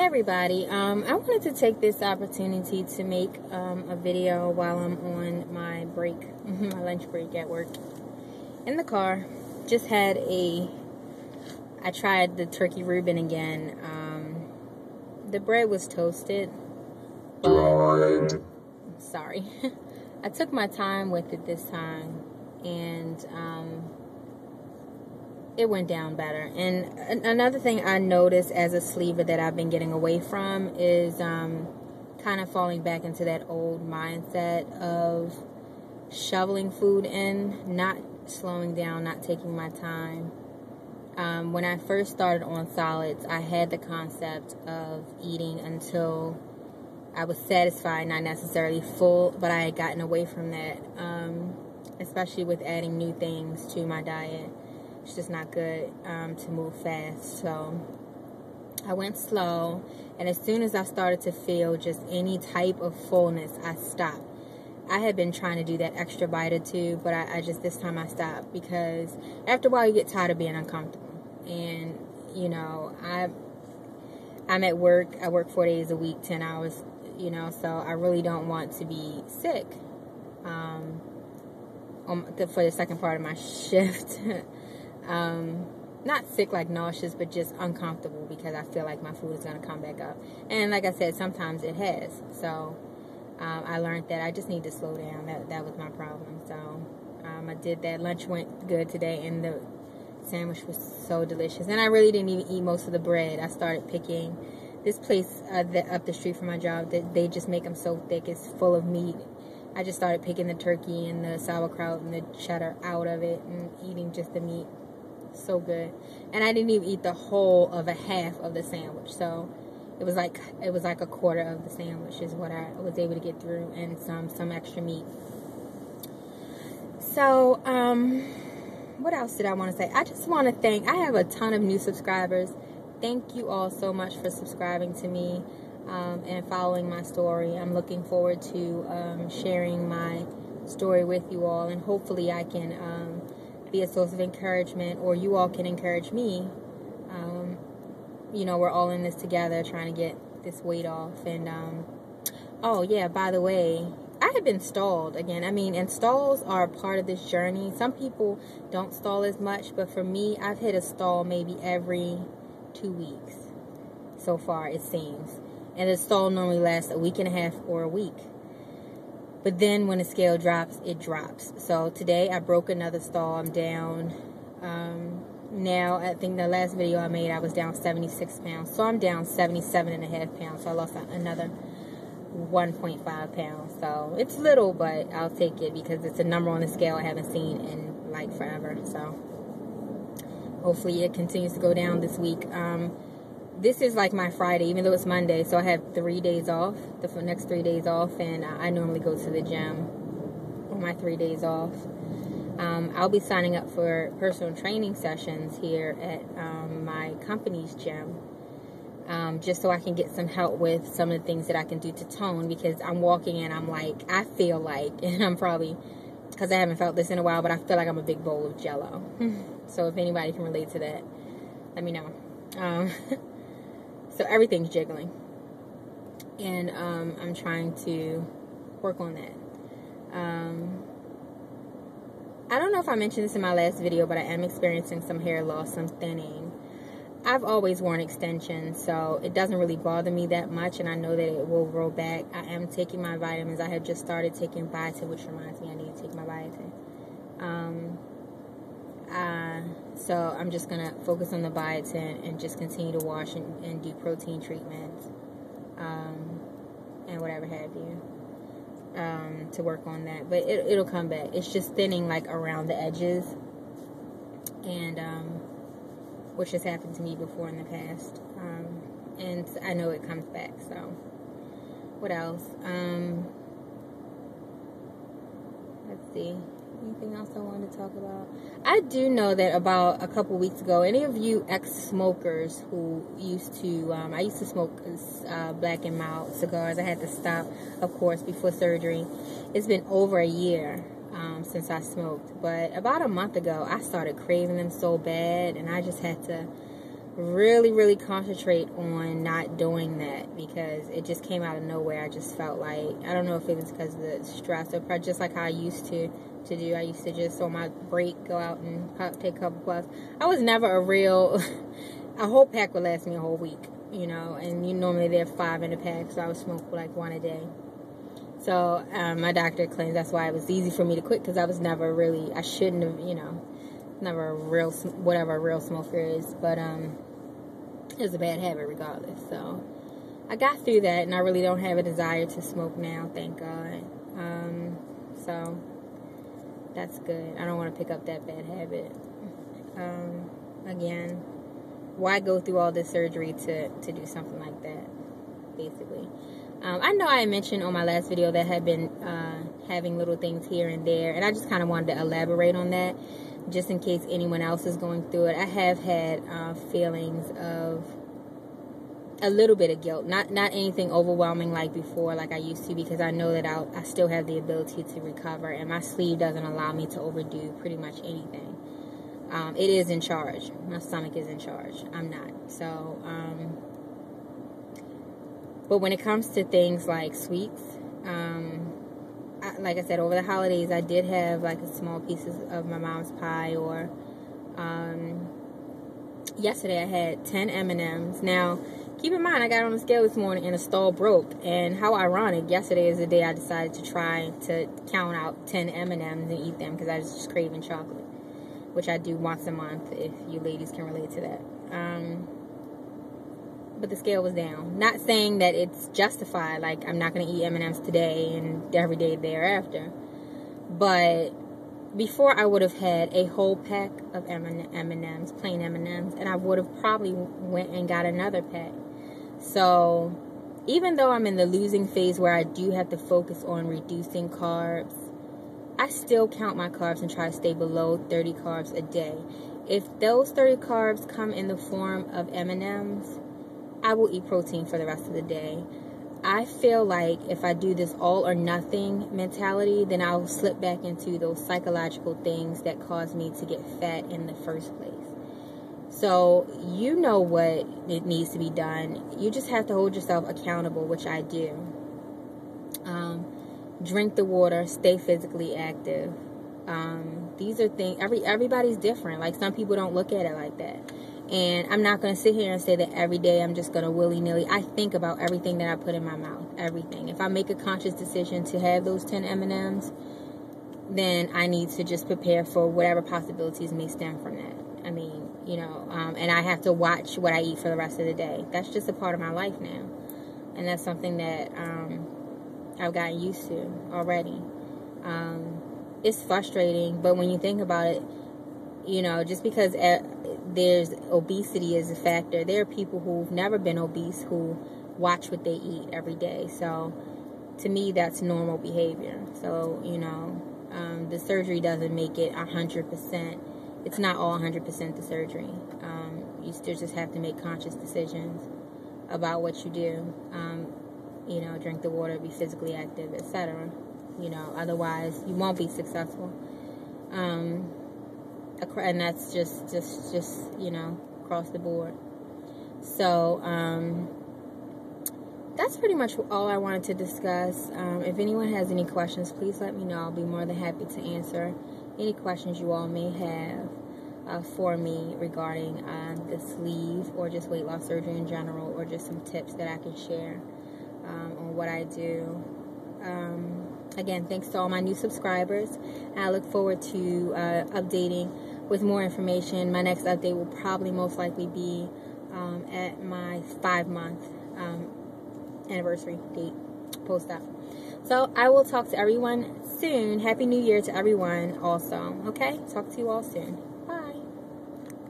Hey everybody, I wanted to take this opportunity to make a video while I'm on my break, my lunch break at work. In the car, I tried the turkey Reuben again. The bread was toasted. Sorry. I took my time with it this time, and it went down better. And another thing I noticed as a sleever that I've been getting away from is kind of falling back into that old mindset of shoveling food in, not slowing down, not taking my time. When I first started on solids, I had the concept of eating until I was satisfied, not necessarily full, but I had gotten away from that, especially with adding new things to my diet. It's just not good to move fast. So I went slow, and as soon as I started to feel just any type of fullness, I stopped. I had been trying to do that extra bite or two, but this time I stopped, because after a while you get tired of being uncomfortable. And, you know, I'm at work. I work 4 days a week, 10 hours, so I really don't want to be sick for the second part of my shift. Not sick like nauseous, but just uncomfortable because I feel like my food is going to come back up. And like I said, sometimes it has. So I learned that I just need to slow down. That was my problem. So I did that. Lunch went good today, and the sandwich was so delicious. And I really didn't even eat most of the bread. I started picking this place up the street from my job. They just make them so thick. It's full of meat. I just started picking the turkey and the sauerkraut and the cheddar out of it and eating just the meat. So good. And I didn't even eat the whole of a half of the sandwich. So it was like a quarter of the sandwich is what I was able to get through, and some extra meat. So what else did I want to say? I just want to I have a ton of new subscribers. Thank you all so much for subscribing to me and following my story. I'm looking forward to sharing my story with you all, and hopefully I can be a source of encouragement, or you all can encourage me. We're all in this together, trying to get this weight off. And oh yeah, by the way, I have been stalled again. And stalls are a part of this journey. Some people don't stall as much, but for me, I've hit a stall maybe every 2 weeks so far, it seems. And the stall normally lasts a week and a half or a week. But then when the scale drops, it drops. So today I broke another stall. I'm down. Now, I think the last video I made, I was down 76 pounds. So I'm down 77.5 pounds. So I lost another 1.5 pounds. So it's little, but I'll take it because it's a number on the scale I haven't seen in like forever. So hopefully it continues to go down this week. This is like my Friday, even though it's Monday, so I have 3 days off, the next 3 days off, and I normally go to the gym on my 3 days off. I'll be signing up for personal training sessions here at my company's gym, just so I can get some help with some of the things that I can do to tone, because I'm walking and I feel like, and I'm probably, because I haven't felt this in a while, but I feel like I'm a big bowl of Jell-O. So if anybody can relate to that, let me know. So everything's jiggling, and I'm trying to work on that. I don't know if I mentioned this in my last video, but I am experiencing some hair loss, some thinning. I've always worn extensions, so it doesn't really bother me that much, and I know that it will grow back. I am taking my vitamins. I have just started taking biotin, which reminds me I need to take my biotin. So I'm just going to focus on the biotin and just continue to wash and do protein treatments and whatever have you to work on that. But it'll come back. It's just thinning like around the edges, and which has happened to me before in the past. And I know it comes back. So what else? Let's see. Anything else I wanted to talk about? I do know that about a couple weeks ago, any of you ex-smokers who used to, I used to smoke Black and Mild cigars. I had to stop, of course, before surgery. It's been over a year since I smoked. But about a month ago, I started craving them so bad, and I just had to really concentrate on not doing that, because it just came out of nowhere. I just felt like, I don't know if it was because of the stress or just like how I used to do. I used to just on my break go out and take a couple puffs. I was never a whole pack would last me a whole week, you know, and normally there are 5 in a pack, so I would smoke like 1 a day. So my doctor claims that's why it was easy for me to quit, because I was never really, I shouldn't have, you know, never a real, whatever a real smoker is, but it was a bad habit regardless. So I got through that, and I really don't have a desire to smoke now, thank God. So that's good. I don't want to pick up that bad habit. Again, why go through all this surgery to do something like that, basically? I know I mentioned on my last video that I had been having little things here and there, and I just kind of wanted to elaborate on that, just in case anyone else is going through it. I have had feelings of a little bit of guilt, not anything overwhelming like before, like I used to, because I know that I still have the ability to recover, and my sleeve doesn't allow me to overdo pretty much anything. It is in charge. My stomach is in charge. I'm not. So, but when it comes to things like sweets, like I said, over the holidays, I did have like a small pieces of my mom's pie, or yesterday I had 10 M&Ms. Now, keep in mind, I got on the scale this morning and the stall broke, and how ironic, yesterday is the day I decided to try to count out 10 M&Ms and eat them, because I was just craving chocolate, which I do once a month, if you ladies can relate to that. But the scale was down. Not saying that it's justified, like I'm not going to eat M&Ms today and every day thereafter. But before, I would have had a whole pack of M&Ms, plain M&Ms, and I would have probably went and got another pack. So even though I'm in the losing phase where I do have to focus on reducing carbs, I still count my carbs and try to stay below 30 carbs a day. If those 30 carbs come in the form of M&Ms, I will eat protein for the rest of the day. I feel like if I do this all or nothing mentality, then I'll slip back into those psychological things that cause me to get fat in the first place. So you know what it needs to be done. You just have to hold yourself accountable, which I do. Drink the water, stay physically active. These are things, everybody's different. Like, some people don't look at it like that. And I'm not going to sit here and say that every day I'm just going to willy-nilly. I think about everything that I put in my mouth, everything. If I make a conscious decision to have those 10 M&Ms, then I need to just prepare for whatever possibilities may stem from that. I mean, you know, and I have to watch what I eat for the rest of the day. That's just a part of my life now. And that's something that I've gotten used to already. It's frustrating, but when you think about it, you know, just because there's obesity is a factor, there are people who've never been obese who watch what they eat every day. So to me, that's normal behavior. So, you know, the surgery doesn't make it 100%. It's not all 100% the surgery. You still just have to make conscious decisions about what you do. You know, drink the water, be physically active, etc. You know, otherwise you won't be successful. And that's just you know, across the board. So that's pretty much all I wanted to discuss. If anyone has any questions, please let me know. I'll be more than happy to answer any questions you all may have for me regarding the sleeve, or just weight loss surgery in general, or just some tips that I can share on what I do. Again, thanks to all my new subscribers. I look forward to updating with more information. My next update will probably most likely be at my 5-month anniversary date post-op. So I will talk to everyone soon. Happy New Year to everyone also. Okay? Talk to you all soon.